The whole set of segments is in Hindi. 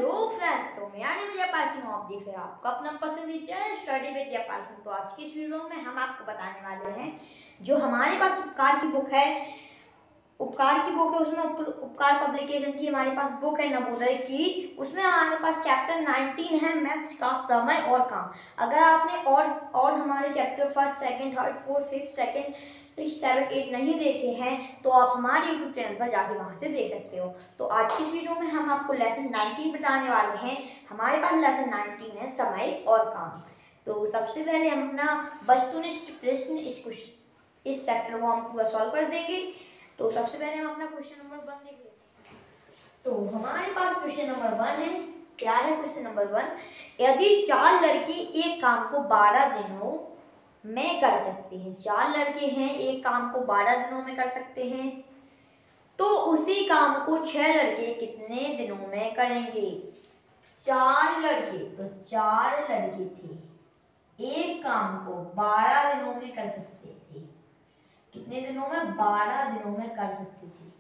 हेलो फ्रेंड्स, तो मेरा नाम है पासिंग। आप देख रहे हैं आपका अपना पसंदीदा चैनल स्टडी विद जय पासिंग। तो आज की इस वीडियो में हम आपको बताने वाले हैं जो हमारे पास उपकार की बुक है, उसमें उपकार पब्लिकेशन की हमारे पास बुक है नवोदय की। उसमें हमारे पास चैप्टर 19 है मैथ्स का समय और काम। अगर आपने और हमारे chapter first, second, third, fourth, fifth, second, 6, 7, 8 नहीं देखे हैं तो आप हमारे यूट्यूब चैनल पर जाके वहां से देख सकते हो। तो आज की इस वीडियो में हम आपको लेसन 19 बताने वाले हैं। हमारे पास लेसन 19 है समय और काम। तो सबसे पहले हम अपना वस्तुनिष्ठ प्रश्न इस चैप्टर को हम पूरा सॉल्व कर देंगे। तो सबसे पहले हम अपना क्वेश्चन नंबर 1 देख लेते हैं। तो हमारे पास क्वेश्चन नंबर 1 है। क्या है क्वेश्चन नंबर 1? यदि 4 लड़के एक काम को 12 दिनों में कर सकते हैं, 4 लड़के हैं एक काम को 12 दिनों में कर सकते हैं, तो उसी काम को 6 लड़के कितने दिनों में करेंगे? 4 लड़के, तो 4 लड़के थे एक काम को 12 दिनों में कर सकते थे। कितने दिनों में? 12 दिनों में कर सकते थे।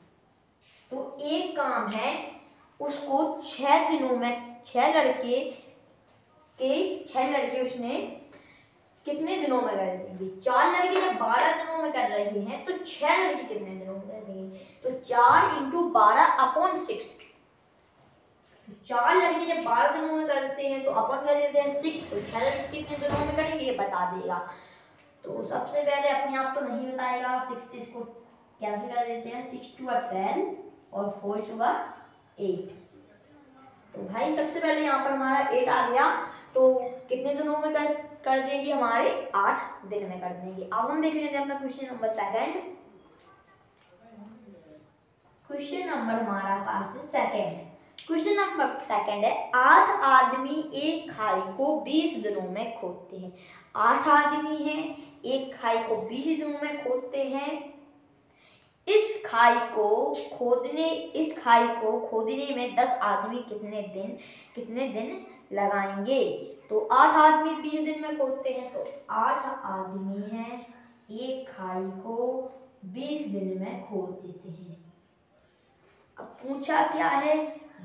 तो एक काम है उसको 6 दिनों में, 6 लड़के उसने कितने दिनों में कर देंगे? 4 लड़के जब 12 दिनों में कर रहे हैं तो 6 लड़के कितने दिनों में कर देंगे? तो 4 × 12/6। 4 लड़के जब 12 दिनों में करते हैं तो अपन कर देते हैं 6। तो 6 लड़के कितने दिनों में करेंगे ये बता देगा। तो सबसे पहले अपने आप तो नहीं बताएगा, 6 इसको कैंसिल कर देते हैं, 6 × 12 और 4 × 8। तो भाई सबसे पहले यहाँ पर हमारा 8 आ गया। तो कितने दिनों में कर देंगे? हमारे 8 दिन में कर देंगे। अब हम देख लेते हैं अपना क्वेश्चन नंबर 2। क्वेश्चन नंबर हमारा पास है 2। क्वेश्चन नंबर 2 है 8 आदमी एक खाई को 20 दिनों में खोदते हैं। 8 आदमी हैं एक खाई को 20 दिनों में खोदते हैं। इस खाई को खोदने में 10 आदमी कितने दिन लगाएंगे? तो 8 आदमी 20 दिन में खोदते हैं, तो 8 आदमी हैं एक खाई को 20 दिन में खोद देते हैं। अब पूछा क्या है?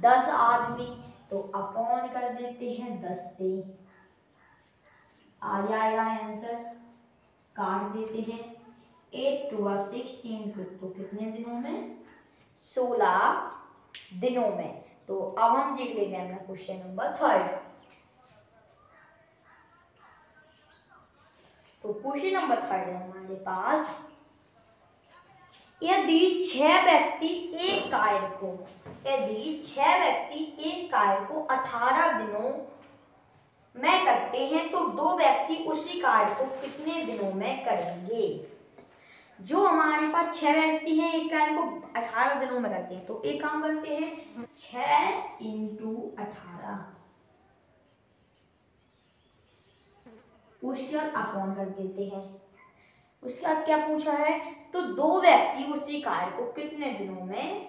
10 आदमी, तो अपॉन कर देते हैं 10 से, आ जाएगा आंसर, काट देते हैं। 8 × 16, तो कितने दिनों में? 16 दिनों में। तो अब हम देख लेते हैं अपना क्वेश्चन नंबर 3। तो क्वेश्चन नंबर 3 है हमारे पास, यदि 6 व्यक्ति एक कार्य को 18 दिनों में करते हैं तो 2 व्यक्ति उसी कार्य को कितने दिनों में करेंगे? जो हमारे पास 6 व्यक्ति हैं एक कार्य को 18 दिनों में करते हैं, तो एक काम करते हैं 6 × 18, उसके बाद अपॉन कर देते हैं। उसके बाद क्या पूछा है? तो 2 व्यक्ति उसी कार्य को कितने दिनों में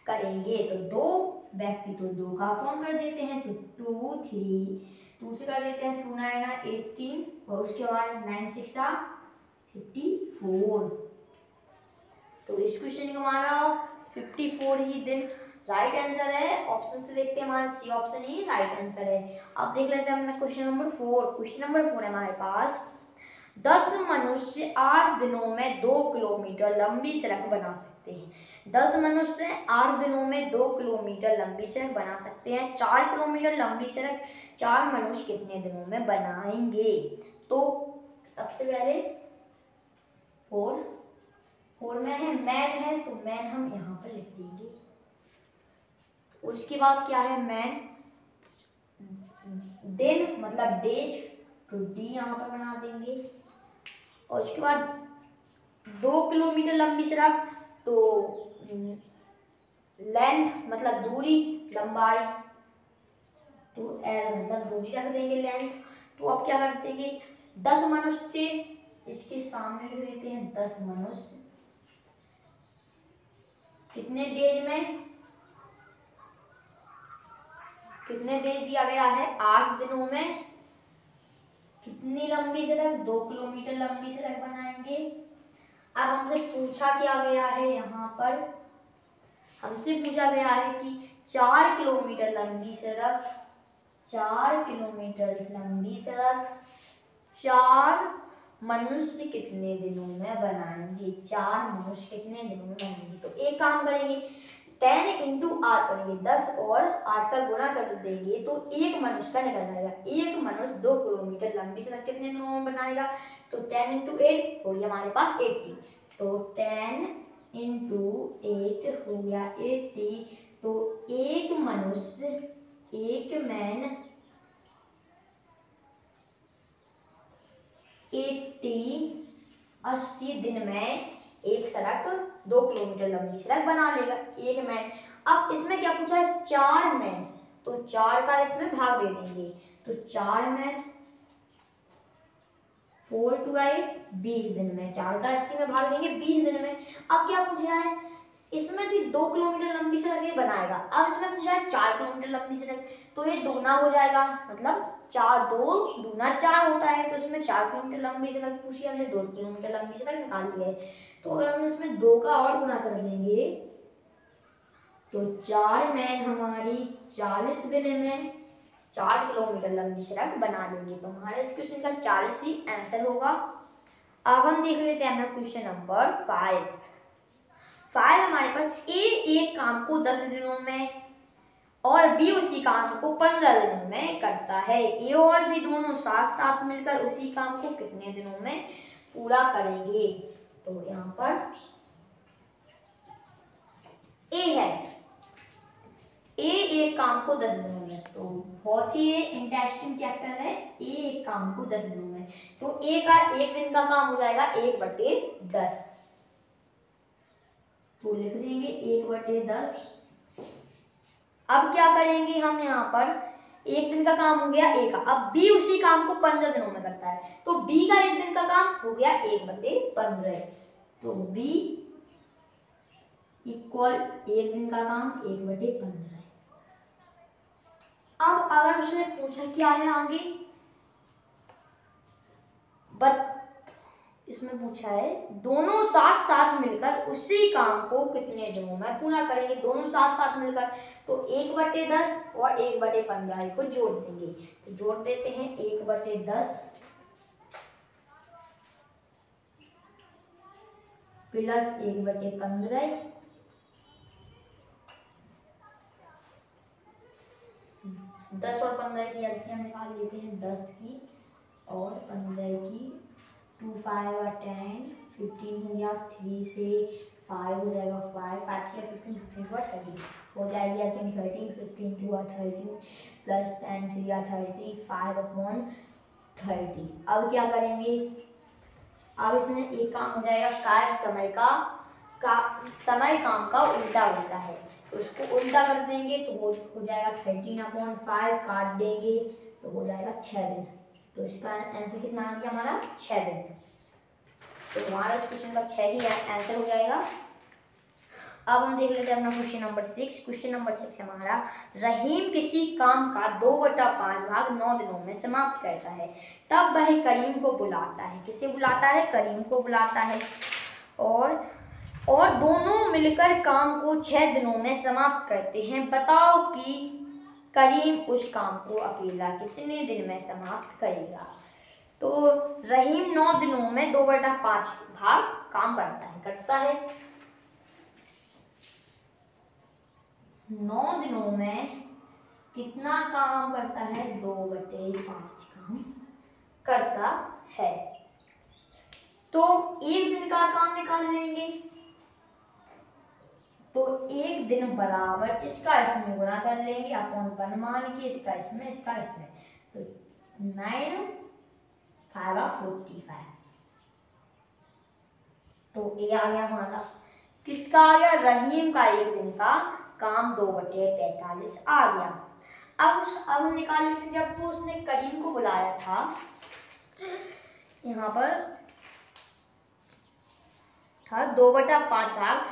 करेंगे? तो 2 व्यक्ति, तो 2 का अपॉन कर देते हैं, तो 2, 3, 2 से कर देते हैं 2 9 18 और उसके बाद 9 6 54। तो इस क्वेश्चन का हमारा 54 ही दिन राइट आंसर है। ऑप्शन से देखते हैं, हमारा सी ऑप्शन ही राइट आंसर है। अब देख लेते हैं अपना क्वेश्चन नंबर 4। क्वेश्चन नंबर 4 है हमारे पास, 10 मनुष्य 8 दिनों में 2 किलोमीटर लंबी सड़क बना सकते हैं। 10 मनुष्य 8 दिनों में 2 किलोमीटर लंबी सड़क बना सकते हैं। 4 किलोमीटर लंबी सड़क 4 मनुष्य कितने दिनों में बनाएंगे? तो सबसे पहले 4 में है, मैन है, तो मैन हम यहाँ पर लिख देंगे। उसके बाद क्या है? मैन, दिन मतलब डेज, तो डी यहाँ पर बना देंगे। और उसके बाद 2 किलोमीटर लंबी सड़क, तो लेंथ मतलब दूरी, लंबाई, तो एल मतलब दूरी रख देंगे, लेंथ। तो अब क्या कर देंगे? 10 मनुष्य इसके सामने लिख देते हैं, 10 मनुष्य कितने डेज में, कितने डेज दिया गया है? 8 दिनों में कितनी लंबी सड़क? 2 किलोमीटर लंबी सड़क बनाएंगे। अब हमसे पूछा क्या गया है? यहाँ पर हमसे पूछा गया है कि 4 किलोमीटर लंबी सड़क, 4 किलोमीटर लंबी सड़क 4 मनुष्य कितने दिनों में बनाएंगे, 4 मनुष्य कितने दिनों में बनाएंगे। तो एक काम करेंगे, 10 इंटू 8 करेंगे, 10 और 8 का गुणा कर देंगे तो एक मनुष्य का निकल जाएगा। एक मनुष्य 2 किलोमीटर लंबी सड़क कितने दिनों में बनाएगा, तो 10 इंटू 8 हो गया हमारे पास 80, तो 10 इंटू 8 हो गया 80। तो एक मनुष्य, एक मैन 80 दिन में एक सड़क 2 किलोमीटर लंबी सड़क बना लेगा, एक मैन। अब इसमें क्या पूछा है, 4 मैन, तो 4 का इसमें भाग दे देंगे, तो 4 मैन 4 टू 8 20 दिन में, 4 का 80 में भाग देंगे 20 दिन में। अब क्या पूछ रहा है, इसमें थी 2 किलोमीटर लंबी सड़क ये बनाएगा, अब इसमें पूछा है 4 किलोमीटर लंबी सड़क, तो ये दोगुना हो जाएगा, मतलब 4 2 दूना 4 होता है, तो इसमें 4 किलोमीटर लंबी सड़क पूछी, हमने 2 किलोमीटर लंबी सड़क निकाल लिया है। तो अगर हम इसमें 2 का और गुना कर देंगे तो 4 मैन हमारी 40 दिन में 4 किलोमीटर लंबी सड़क बना लेंगे, तो हमारे इस क्वेश्चन का 40 ही आंसर होगा। अब हम देख लेते हैं अपना क्वेश्चन नंबर 5 हमारे पास ए एक काम को 10 दिनों में और बी उसी काम को 15 दिनों में करता है। ए और बी दोनों साथ साथ मिलकर उसी काम को कितने दिनों में पूरा करेंगे। तो यहाँ पर ए है, ए एक काम को 10 दिनों में, तो बहुत ही इंटरेस्टिंग चैप्टर है। ए एक काम को 10 दिनों में, तो ए का एक दिन का काम हो जाएगा 1/10, तो लिख देंगे 1/10। अब क्या करेंगे हम, यहाँ पर एक दिन का काम हो गया ए का, अब बी उसी काम को 15 दिनों में करता है, तो बी का एक दिन का काम हो गया 1/15, तो बी इक्वल एक दिन का काम 1/15। अब अगर उसने पूछा क्या है आगे, बट इसमें पूछा है दोनों साथ साथ मिलकर उसी काम को कितने दिनों में पूरा करेंगे, दोनों साथ साथ मिलकर, तो 1/10 और 1/15 को जोड़ देंगे, तो जोड़ देते हैं 1/10 प्लस 1/15, 10 और 15 की एलसीएम निकाल लेते हैं, 10 की और 15 की, 2 5 और 10 15 हो गया, 3 से 5 हो जाएगा, 5 से 15 15 को 30 हो जाएगी, ऐसे 13 15 2 और 13 प्लस 10 3 और 30 5/30। अब क्या करेंगे, अब इसमें एक काम हो जाएगा, कार्य समय समय काम का उल्टा होता है, तो उसको उल्टा कर देंगे तो हो जाएगा 13/5, काट देंगे तो हो जाएगा 6 दिन, तो इसका आंसर कितना आ गया हमारा 6 दिन, तो हमारा इस क्वेश्चन का 6 ही आंसर हो जाएगा। अब हम देख लेते हैं अपना क्वेश्चन नंबर 6। क्वेश्चन नंबर 6 हमारा, रहीम किसी काम का 2/5 भाग 9 दिनों में समाप्त करता है, तब वह करीम को बुलाता है, किसे बुलाता है, करीम को बुलाता है, और दोनों मिलकर काम को 6 दिनों में समाप्त करते हैं। बताओ कि करीम उस काम को अकेला कितने दिन में समाप्त करेगा। तो रहीम 9 दिनों में 2/5 भाग काम करता है 9 दिनों में कितना काम करता है, 2/5 काम करता है। तो एक दिन का काम निकाल लेंगे, तो एक दिन बराबर इसका इसमें गुणा कर लेंगे अपॉन 1 मान के, इसका इसमें तो 9 5 45, तो ये आ गया हमारा, किसका आ गया, रहीम का एक दिन का काम 2/45 आ गया। अब हम निकाल लेते, जब वो उसने करीम को बुलाया था, यहाँ पर था 2/5 भाग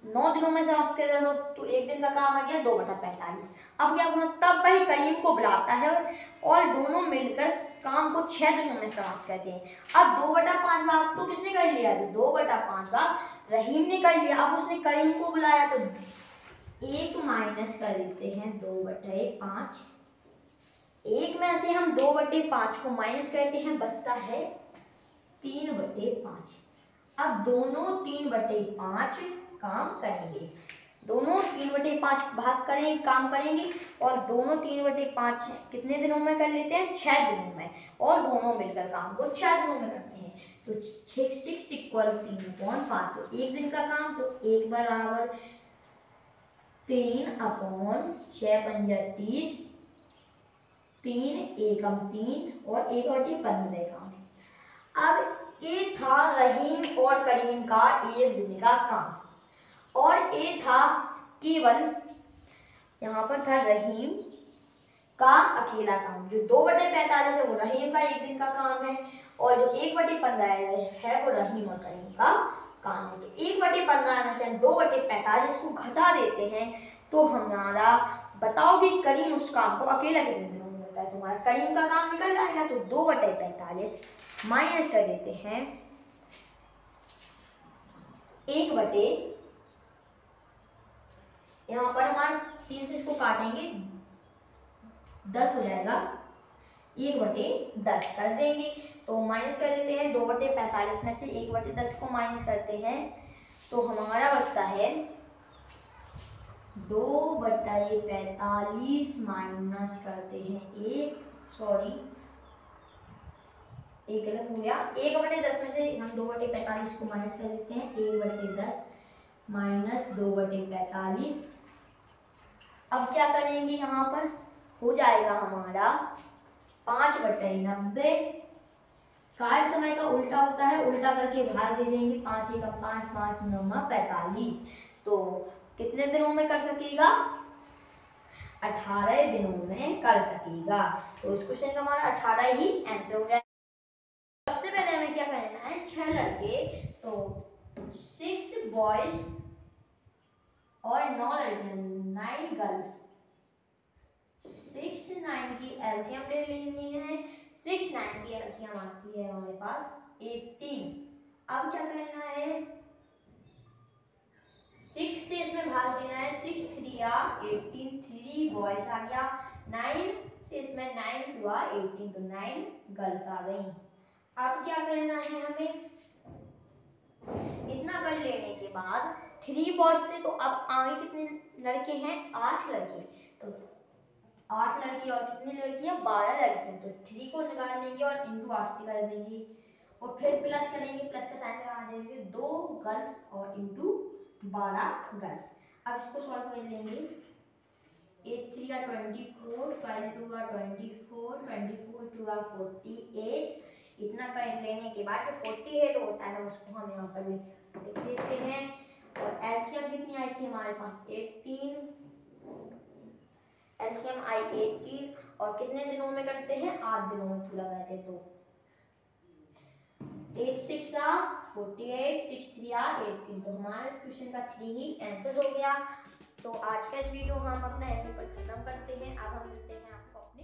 9 दिनों में समाप्त कर रहे हो, तो एक दिन का काम आ गया 2/45। अब क्या हुआ, तब वह करीम को बुलाता है और दोनों मिलकर काम को 6 दिनों में समाप्त करते हैं। अब 2/5 भाग तो किसने कर लिया, अभी 2/5 भाग रहीम ने कर लिया, अब उसने करीम को बुलाया, तो एक माइनस कर देते हैं 2/5। एक में से हम 2/5 को माइनस करते हैं, बचता है 3/5। अब दोनों 3/5 काम करेंगे, दोनों 3/5 भाग करेंगे, काम करेंगे, और दोनों 3/5 कितने दिनों में कर लेते हैं? 6 दिनों में, और दोनों मिलकर काम को 6 दिनों में करते हैं। तो 6 इक्वल 3/5, तो एक दिन का काम, तो 1 बराबर 3/6 × 30, 3 एकम 3 और 1/15 काम। अब ये था रहीम और करीम का एक दिन का काम, और ये था केवल यहाँ पर था रहीम का अकेला काम। जो 2/45 है वो रहीम का एक दिन का काम है, और जो 1/15 है वो रहीम और करीम का काम है। तो 1/15 में से हम 2/45 को घटा देते हैं, तो हमारा बताओ कि करीम उस काम को अकेला कितने दिनों में होता है। तुम्हारा करीम का काम निकल जाएगा, तो 2/45 माइनस कर देते हैं 1/, यहाँ पर हमारे 3 से इसको काटेंगे 10 हो जाएगा, 1/10 कर देंगे। तो माइनस कर देते हैं 2/45 में से 1/10 को माइनस करते हैं, तो हमारा बचता है 2/45 माइनस करते हैं एक गलत हो गया, 1/10 में से हम 2/45 को माइनस कर देते हैं, 1/10 माइनस 2/45। अब क्या करेंगे, यहाँ पर हो जाएगा हमारा 5/90। कार्य समय का उल्टा होता है, उल्टा करके भाग दे देंगे, 5 × 5 5 × 9 45। तो कितने दिनों में कर सकेगा? 18 दिनों में कर सकेगा। तो इस क्वेश्चन का हमारा 18 ही आंसर हो जाएगा। सबसे पहले हमें क्या करना है, 6 लड़के, तो 6 बॉयज और 9 लड़कियां, 9 गर्ल्स। 6 9 की एलसीएम ले लेनी है, 6 9 की एलसीएम आती है हमारे पास 18। अब क्या करना है, 6 से इसमें भाग देना है, 6 3 18, 3 बॉयज आ गया, 9 से इसमें 9 2 18, तो 9 गर्ल्स आ गई। अब क्या करना है हमें, इतना कर लेने के बाद 3 बॉयज थे, तो अब आगे कितने लड़के हैं? 8 लड़के। तो 8 लड़की और कितनी लड़कियां? 12 लड़कियां। तो 3 को निकाल लेंगे और इंटू 8 से कर देंगे, और फिर प्लस करेंगे, प्लस का साइन लगा देंगे, 2 गर्ल्स और इंटू 12 गर्ल्स। अब इसको सॉल्व कर लेंगे, 8 3 24, 12 2 24, 24 2 48। इतना कर लेने के बाद जो 48 होता है उसको हम यहाँ पर लिख देते हैं, और एलसीएम कितनी आई थी हमारे पास? 18। एलसीएम आई 18, और कितने दिनों में करते हैं? 8 दिनों में पूरा करते हैं। तो 8 6 48, 6 3 18। तो हमारा इस क्वेश्चन का 3 ही आंसर हो गया। तो आज का इस वीडियो हम अपना यहीं पर खत्म करते हैं। अब हम मिलते हैं आपको अपने